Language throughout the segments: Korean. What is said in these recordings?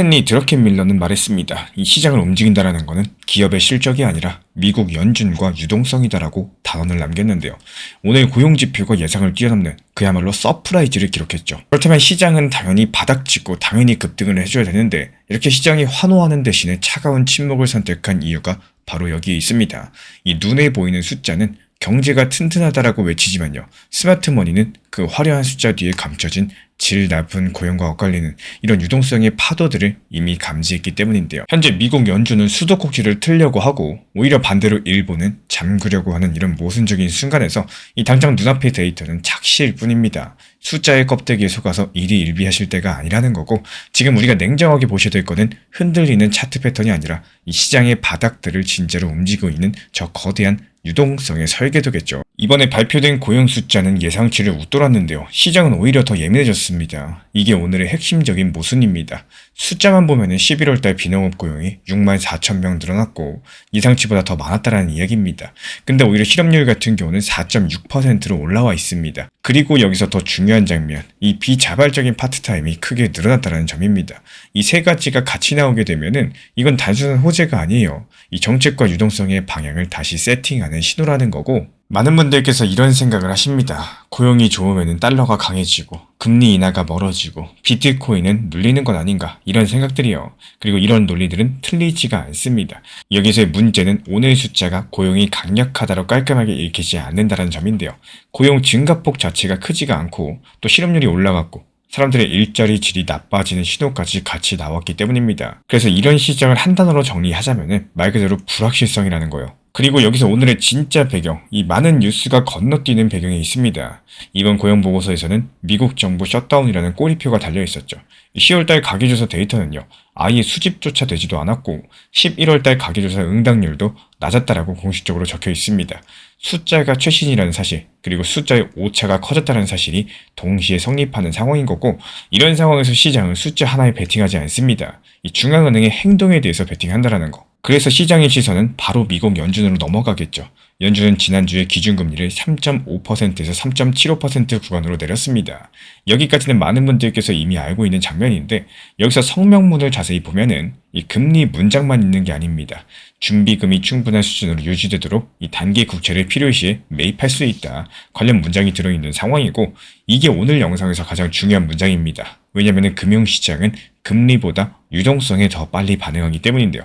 스탠리 드러켄밀러는 말했습니다. 이 시장을 움직인다라는 것은 기업의 실적이 아니라 미국 연준과 유동성이다라고 단언을 남겼는데요. 오늘 고용지표가 예상을 뛰어넘는 그야말로 서프라이즈를 기록했죠. 그렇다면 시장은 당연히 바닥치고 당연히 급등을 해줘야 되는데 이렇게 시장이 환호하는 대신에 차가운 침묵을 선택한 이유가 바로 여기에 있습니다. 이 눈에 보이는 숫자는 경제가 튼튼하다라고 외치지만요. 스마트머니는 그 화려한 숫자 뒤에 감춰진 질 나쁜 고용과 엇갈리는 이런 유동성의 파도들을 이미 감지했기 때문인데요. 현재 미국 연준은 수도꼭지를 틀려고 하고 오히려 반대로 일본은 잠그려고 하는 이런 모순적인 순간에서 이 당장 눈앞의 데이터는 착시일 뿐입니다. 숫자의 껍데기에 속아서 일희일비하실 때가 아니라는 거고 지금 우리가 냉정하게 보셔야 될 거는 흔들리는 차트 패턴이 아니라 이 시장의 바닥들을 진짜로 움직이고 있는 저 거대한 유동성의 설계도겠죠. 이번에 발표된 고용 숫자는 예상치를 웃돌았는데요. 시장은 오히려 더 예민해졌습니다. 이게 오늘의 핵심적인 모순입니다. 숫자만 보면 11월달 비농업 고용이 64,000명 늘어났고 예상치보다 더 많았다는 이야기입니다. 근데 오히려 실업률 같은 경우는 4.6%로 올라와 있습니다. 그리고 여기서 더 중요한 장면, 이 비자발적인 파트타임이 크게 늘어났다는 점입니다. 이 세 가지가 같이 나오게 되면은 이건 단순한 호재가 아니에요. 이 정책과 유동성의 방향을 다시 세팅하는 신호라는 거고 많은 분들께서 이런 생각을 하십니다. 고용이 좋으면 달러가 강해지고 금리 인하가 멀어지고 비트코인은 눌리는 건 아닌가 이런 생각들이요. 그리고 이런 논리들은 틀리지가 않습니다. 여기서의 문제는 오늘 숫자가 고용이 강력하다로 깔끔하게 읽히지 않는다는 점인데요. 고용 증가폭 자체가 크지가 않고 또 실업률이 올라갔고 사람들의 일자리 질이 나빠지는 신호까지 같이 나왔기 때문입니다. 그래서 이런 시장을 한 단어로 정리하자면 말 그대로 불확실성이라는 거예요. 그리고 여기서 오늘의 진짜 배경, 이 많은 뉴스가 건너뛰는 배경이 있습니다. 이번 고용보고서에서는 미국 정부 셧다운이라는 꼬리표가 달려있었죠. 10월달 가계조사 데이터는요, 아예 수집조차 되지도 않았고 11월달 가계조사 응답률도 낮았다라고 공식적으로 적혀 있습니다. 숫자가 최신이라는 사실, 그리고 숫자의 오차가 커졌다는 사실이 동시에 성립하는 상황인 거고 이런 상황에서 시장은 숫자 하나에 베팅하지 않습니다. 이 중앙은행의 행동에 대해서 베팅한다라는 거. 그래서 시장의 시선은 바로 미국 연준으로 넘어가겠죠. 연준은 지난주에 기준금리를 3.5%에서 3.75% 구간으로 내렸습니다. 여기까지는 많은 분들께서 이미 알고 있는 장면인데 여기서 성명문을 자세히 보면은 이 금리 문장만 있는 게 아닙니다. 준비금이 충분한 수준으로 유지되도록 이 단기 국채를 필요시에 매입할 수 있다. 관련 문장이 들어있는 상황이고 이게 오늘 영상에서 가장 중요한 문장입니다. 왜냐하면 금융시장은 금리보다 유동성에 더 빨리 반응하기 때문인데요.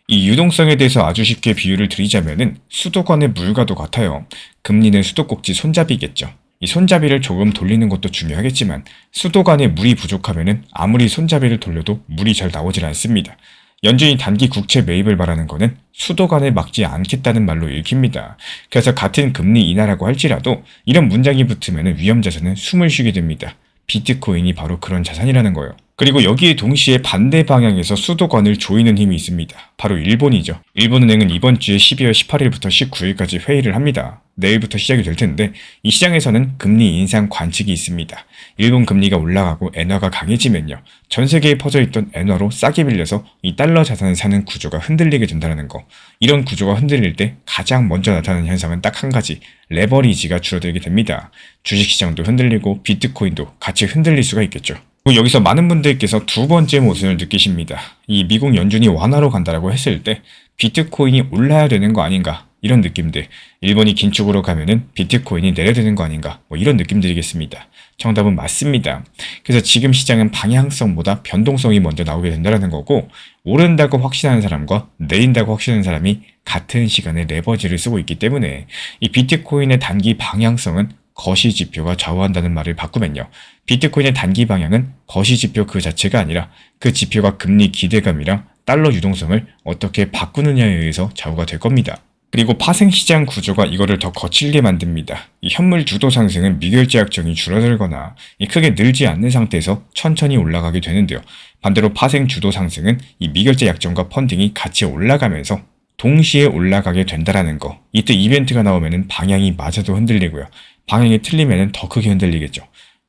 이 유동성에 대해서 아주 쉽게 비유를 드리자면은 수도관의 물과도 같아요. 금리는 수도꼭지 손잡이겠죠. 이 손잡이를 조금 돌리는 것도 중요하겠지만 수도관에 물이 부족하면은 아무리 손잡이를 돌려도 물이 잘 나오질 않습니다. 연준이 단기 국채 매입을 바라는 것은 수도관을 막지 않겠다는 말로 읽힙니다. 그래서 같은 금리 인하라고 할지라도 이런 문장이 붙으면 위험 자산은 숨을 쉬게 됩니다. 비트코인이 바로 그런 자산이라는 거예요. 그리고 여기에 동시에 반대 방향에서 수도관을 조이는 힘이 있습니다. 바로 일본이죠. 일본은행은 이번 주에 12월 18일부터 19일까지 회의를 합니다. 내일부터 시작이 될 텐데 이 시장에서는 금리 인상 관측이 있습니다. 일본 금리가 올라가고 엔화가 강해지면요. 전 세계에 퍼져있던 엔화로 싸게 빌려서 이 달러 자산을 사는 구조가 흔들리게 된다는 거. 이런 구조가 흔들릴 때 가장 먼저 나타나는 현상은 딱 한 가지. 레버리지가 줄어들게 됩니다. 주식시장도 흔들리고 비트코인도 같이 흔들릴 수가 있겠죠. 여기서 많은 분들께서 두 번째 모순을 느끼십니다. 이 미국 연준이 완화로 간다라고 했을 때 비트코인이 올라야 되는 거 아닌가 이런 느낌들, 일본이 긴축으로 가면은 비트코인이 내려야 되는 거 아닌가 이런 느낌들이겠습니다. 정답은 맞습니다. 그래서 지금 시장은 방향성보다 변동성이 먼저 나오게 된다는 거고 오른다고 확신하는 사람과 내린다고 확신하는 사람이 같은 시간에 레버지를 쓰고 있기 때문에 이 비트코인의 단기 방향성은 거시지표가 좌우한다는 말을 바꾸면요. 비트코인의 단기 방향은 거시지표 그 자체가 아니라 그 지표가 금리 기대감이랑 달러 유동성을 어떻게 바꾸느냐에 의해서 좌우가 될 겁니다. 그리고 파생시장 구조가 이거를 더 거칠게 만듭니다. 이 현물 주도 상승은 미결제 약정이 줄어들거나 크게 늘지 않는 상태에서 천천히 올라가게 되는데요. 반대로 파생 주도 상승은 이 미결제 약정과 펀딩이 같이 올라가면서 동시에 올라가게 된다라는 거. 이때 이벤트가 나오면 방향이 맞아도 흔들리고요. 방향이 틀리면 더 크게 흔들리겠죠.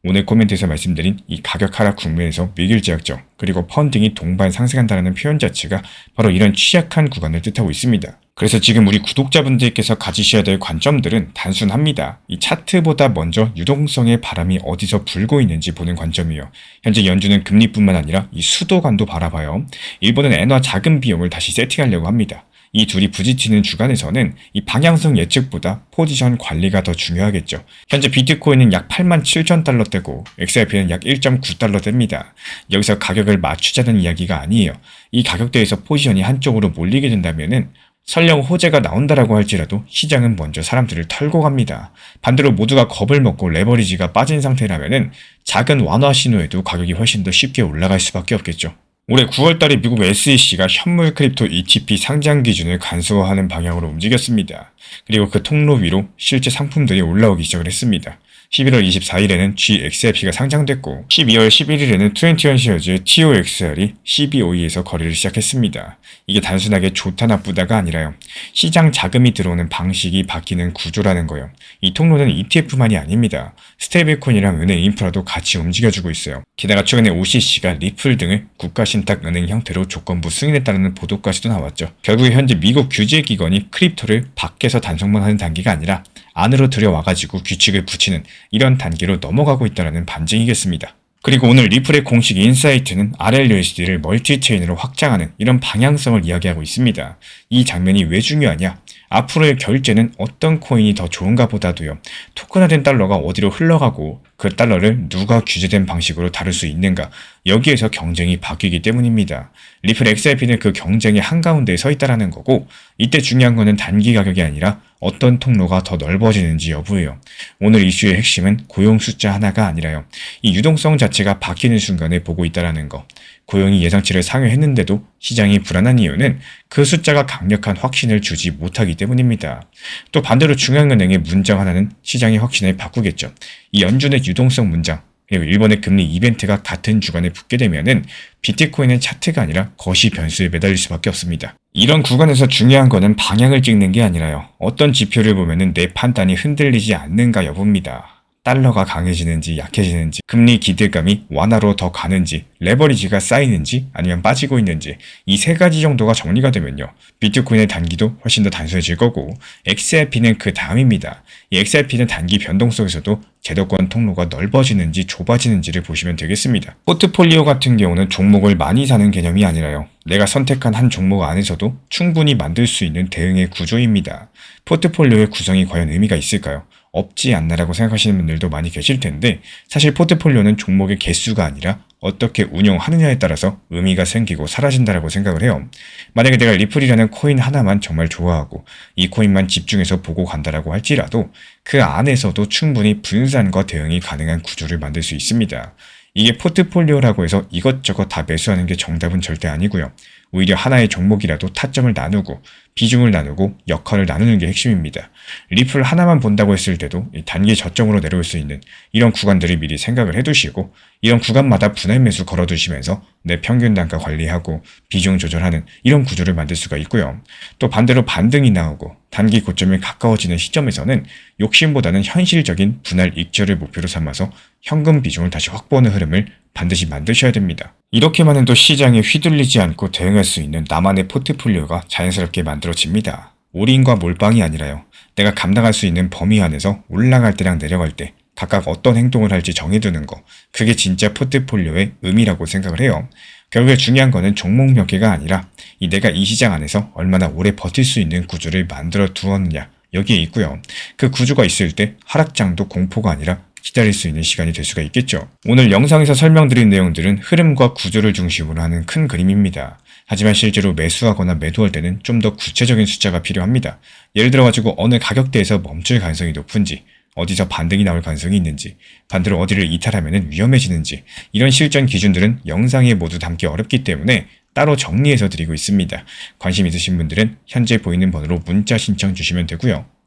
오늘 코멘트에서 말씀드린 이 가격 하락 국면에서 미결제 약정 그리고 펀딩이 동반 상승한다는 표현 자체가 바로 이런 취약한 구간을 뜻하고 있습니다. 그래서 지금 우리 구독자분들께서 가지셔야 될 관점들은 단순합니다. 이 차트보다 먼저 유동성의 바람이 어디서 불고 있는지 보는 관점이에요. 현재 연준은 금리뿐만 아니라 이 수도관도 바라봐요. 일본은 엔화 자금 비용을 다시 세팅하려고 합니다. 이 둘이 부딪히는 주간에서는 이 방향성 예측보다 포지션 관리가 더 중요하겠죠. 현재 비트코인은 약 87,000달러대고 XRP는 약 1.9달러대입니다. 여기서 가격을 맞추자는 이야기가 아니에요. 이 가격대에서 포지션이 한쪽으로 몰리게 된다면은 설령 호재가 나온다라고 할지라도 시장은 먼저 사람들을 털고 갑니다. 반대로 모두가 겁을 먹고 레버리지가 빠진 상태라면은 작은 완화 신호에도 가격이 훨씬 더 쉽게 올라갈 수밖에 없겠죠. 올해 9월달에 미국 SEC가 현물 크립토 ETP 상장 기준을 간소화하는 방향으로 움직였습니다. 그리고 그 통로 위로 실제 상품들이 올라오기 시작을 했습니다. 11월 24일에는 GXRP가 상장됐고 12월 11일에는 21시어즈의 TOXR이 CBOE에서 거래를 시작했습니다. 이게 단순하게 좋다 나쁘다가 아니라요. 시장 자금이 들어오는 방식이 바뀌는 구조라는 거예요. 이 통로는 ETF만이 아닙니다. 스테이블코인이랑 은행 인프라도 같이 움직여주고 있어요. 게다가 최근에 OCC가 리플 등을 국가신탁은행 형태로 조건부 승인했다는 보도까지도 나왔죠. 결국 현재 미국 규제기관이 크립토를 밖에서 단속만 하는 단계가 아니라 안으로 들여와가지고 규칙을 붙이는 이런 단계로 넘어가고 있다는 반증이겠습니다. 그리고 오늘 리플의 공식 인사이트는 RLUSD를 멀티체인으로 확장하는 이런 방향성을 이야기하고 있습니다. 이 장면이 왜 중요하냐? 앞으로의 결제는 어떤 코인이 더 좋은가 보다도요. 토큰화된 달러가 어디로 흘러가고 그 달러를 누가 규제된 방식으로 다룰 수 있는가, 여기에서 경쟁이 바뀌기 때문입니다. 리플 XRP는 그 경쟁의 한가운데에 서 있다는 거고, 이때 중요한 거는 단기 가격이 아니라 어떤 통로가 더 넓어지는지 여부예요. 오늘 이슈의 핵심은 고용 숫자 하나가 아니라요. 이 유동성 자체가 바뀌는 순간에 보고 있다는 거. 고용이 예상치를 상회했는데도 시장이 불안한 이유는 그 숫자가 강력한 확신을 주지 못하기 때문입니다. 또 반대로 중앙은행의 문장 하나는 시장의 확신을 바꾸겠죠. 이 연준의 유동성 문장, 그리고 일본의 금리 이벤트가 같은 주간에 붙게 되면은 비트코인은 차트가 아니라 거시 변수에 매달릴 수밖에 없습니다. 이런 구간에서 중요한 거는 방향을 찍는 게 아니라요. 어떤 지표를 보면은 내 판단이 흔들리지 않는가 여부입니다. 달러가 강해지는지 약해지는지, 금리 기대감이 완화로 더 가는지, 레버리지가 쌓이는지 아니면 빠지고 있는지, 이 세 가지 정도가 정리가 되면요. 비트코인의 단기도 훨씬 더 단순해질 거고, XRP는 그 다음입니다. 이 XRP는 단기 변동 속에서도 제도권 통로가 넓어지는지 좁아지는지를 보시면 되겠습니다. 포트폴리오 같은 경우는 종목을 많이 사는 개념이 아니라요. 내가 선택한 한 종목 안에서도 충분히 만들 수 있는 대응의 구조입니다. 포트폴리오의 구성이 과연 의미가 있을까요? 없지 않나라고 생각하시는 분들도 많이 계실 텐데, 사실 포트폴리오는 종목의 개수가 아니라 어떻게 운영하느냐에 따라서 의미가 생기고 사라진다라고 생각을 해요. 만약에 내가 리플이라는 코인 하나만 정말 좋아하고 이 코인만 집중해서 보고 간다라고 할지라도 그 안에서도 충분히 분산과 대응이 가능한 구조를 만들 수 있습니다. 이게 포트폴리오라고 해서 이것저것 다 매수하는 게 정답은 절대 아니고요. 오히려 하나의 종목이라도 타점을 나누고 비중을 나누고 역할을 나누는 게 핵심입니다. 리플 하나만 본다고 했을 때도 단기 저점으로 내려올 수 있는 이런 구간들을 미리 생각을 해두시고, 이런 구간마다 분할 매수 걸어두시면서 내 평균 단가 관리하고 비중 조절하는 이런 구조를 만들 수가 있고요. 또 반대로 반등이 나오고 단기 고점에 가까워지는 시점에서는 욕심보다는 현실적인 분할 익절을 목표로 삼아서 현금 비중을 다시 확보하는 흐름을 반드시 만드셔야 됩니다. 이렇게만 해도 시장에 휘둘리지 않고 대응할 수 있는 나만의 포트폴리오가 자연스럽게 만들어집니다. 올인과 몰빵이 아니라요. 내가 감당할 수 있는 범위 안에서 올라갈 때랑 내려갈 때 각각 어떤 행동을 할지 정해두는 거, 그게 진짜 포트폴리오의 의미라고 생각을 해요. 결국에 중요한 거는 종목 몇 개가 아니라 내가 이 시장 안에서 얼마나 오래 버틸 수 있는 구조를 만들어 두었느냐, 여기에 있고요. 그 구조가 있을 때 하락장도 공포가 아니라 기다릴 수 있는 시간이 될 수가 있겠죠. 오늘 영상에서 설명드린 내용들은 흐름과 구조를 중심으로 하는 큰 그림입니다. 하지만 실제로 매수하거나 매도할 때는 좀 더 구체적인 숫자가 필요합니다. 예를 들어가지고 어느 가격대에서 멈출 가능성이 높은지, 어디서 반등이 나올 가능성이 있는지, 반대로 어디를 이탈하면 위험해지는지, 이런 실전 기준들은 영상에 모두 담기 어렵기 때문에 따로 정리해서 드리고 있습니다. 관심 있으신 분들은 현재 보이는 번호로 문자 신청 주시면 되고요.